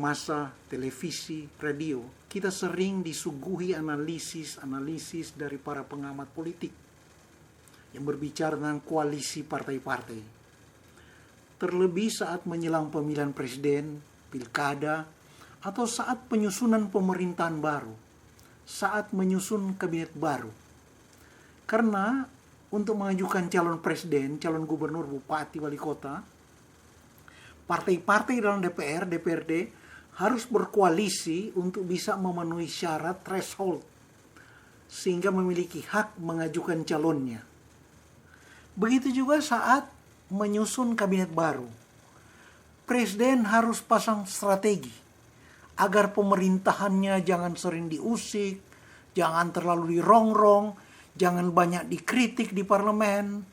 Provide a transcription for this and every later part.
massa, televisi, radio, kita sering disuguhi analisis dari para pengamat politik yang berbicara tentang koalisi partai-partai. Terlebih saat menjelang pemilihan presiden, pilkada, atau saat penyusunan pemerintahan baru, saat menyusun kabinet baru. Karena untuk mengajukan calon presiden, calon gubernur, bupati, wali kota, partai-partai dalam DPR, DPRD harus berkoalisi untuk bisa memenuhi syarat threshold sehingga memiliki hak mengajukan calonnya. Begitu juga saat menyusun kabinet baru. Presiden harus pasang strategi agar pemerintahannya jangan sering diusik, jangan terlalu dirongrong, jangan banyak dikritik di parlemen,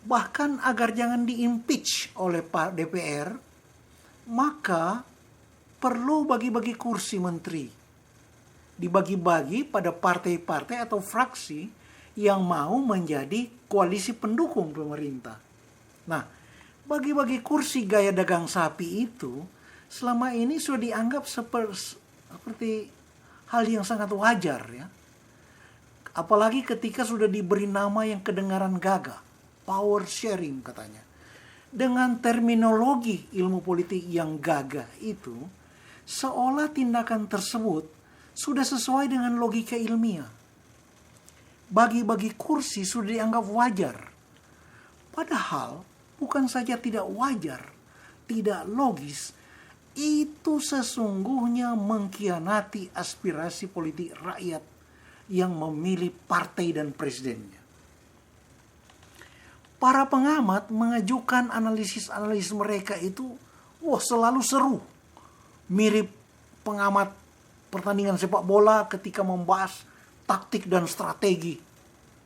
bahkan agar jangan diimpeach oleh Pak DPR. Maka perlu bagi-bagi kursi menteri, dibagi-bagi pada partai-partai atau fraksi yang mau menjadi koalisi pendukung pemerintah. Nah, bagi-bagi kursi gaya dagang sapi itu selama ini sudah dianggap seperti hal yang sangat wajar ya. Apalagi ketika sudah diberi nama yang kedengaran gagah, power sharing katanya. Dengan terminologi ilmu politik yang gagah itu, seolah tindakan tersebut sudah sesuai dengan logika ilmiah. Bagi-bagi kursi sudah dianggap wajar. Padahal bukan saja tidak wajar, tidak logis, itu sesungguhnya mengkhianati aspirasi politik rakyat yang memilih partai dan presidennya. Para pengamat mengajukan analisis-analisis mereka itu selalu seru. Mirip pengamat pertandingan sepak bola ketika membahas taktik dan strategi.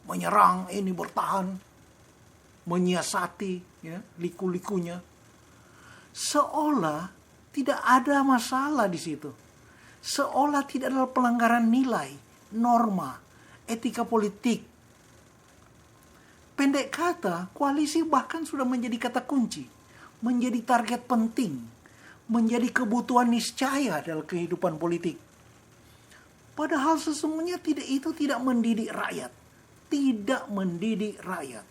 Menyerang, ini bertahan, menyiasati ya, liku-likunya. Seolah tidak ada masalah di situ. Seolah tidak ada pelanggaran nilai, norma, etika politik. Pendek kata, koalisi bahkan sudah menjadi kata kunci, menjadi target penting, menjadi kebutuhan niscaya dalam kehidupan politik. Padahal sesungguhnya itu tidak mendidik rakyat. Tidak mendidik rakyat.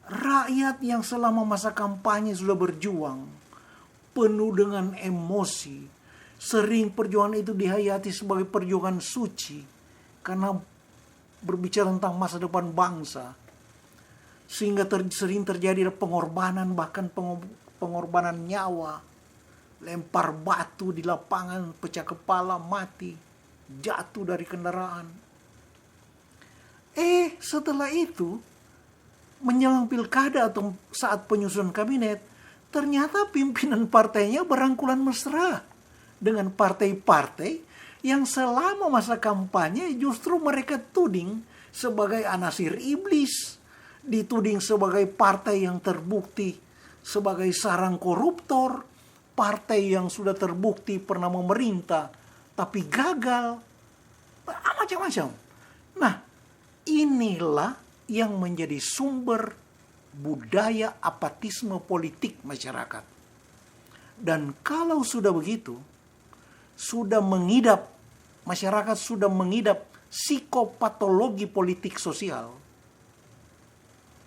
Rakyat yang selama masa kampanye sudah berjuang, penuh dengan emosi, sering perjuangan itu dihayati sebagai perjuangan suci, karena berbicara tentang masa depan bangsa, sehingga sering terjadi pengorbanan, bahkan pengorbanan nyawa, lempar batu di lapangan, pecah kepala, mati, jatuh dari kendaraan. Setelah itu, menjelang pilkada atau saat penyusunan kabinet, ternyata pimpinan partainya berangkulan mesra dengan partai-partai yang selama masa kampanye justru mereka tuding sebagai anasir iblis, dituding sebagai partai yang terbukti sebagai sarang koruptor, partai yang sudah terbukti pernah memerintah tapi gagal, macam-macam. Nah, inilah yang menjadi sumber budaya apatisme politik masyarakat. Dan kalau sudah begitu, masyarakat sudah mengidap psikopatologi politik sosial,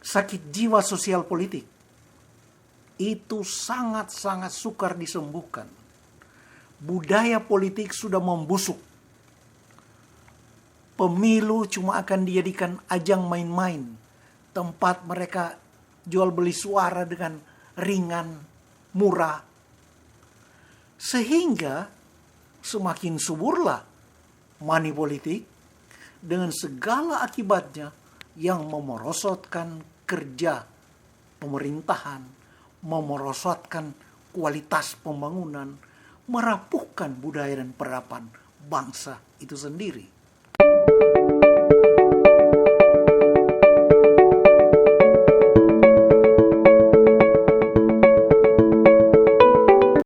sakit jiwa sosial politik, itu sangat-sangat sukar disembuhkan. Budaya politik sudah membusuk. Pemilu cuma akan dijadikan ajang main-main, tempat mereka jual beli suara dengan ringan, murah. Sehingga semakin suburlah money politik dengan segala akibatnya yang memerosotkan kerja pemerintahan, memerosotkan kualitas pembangunan, merapuhkan budaya dan peradaban bangsa itu sendiri.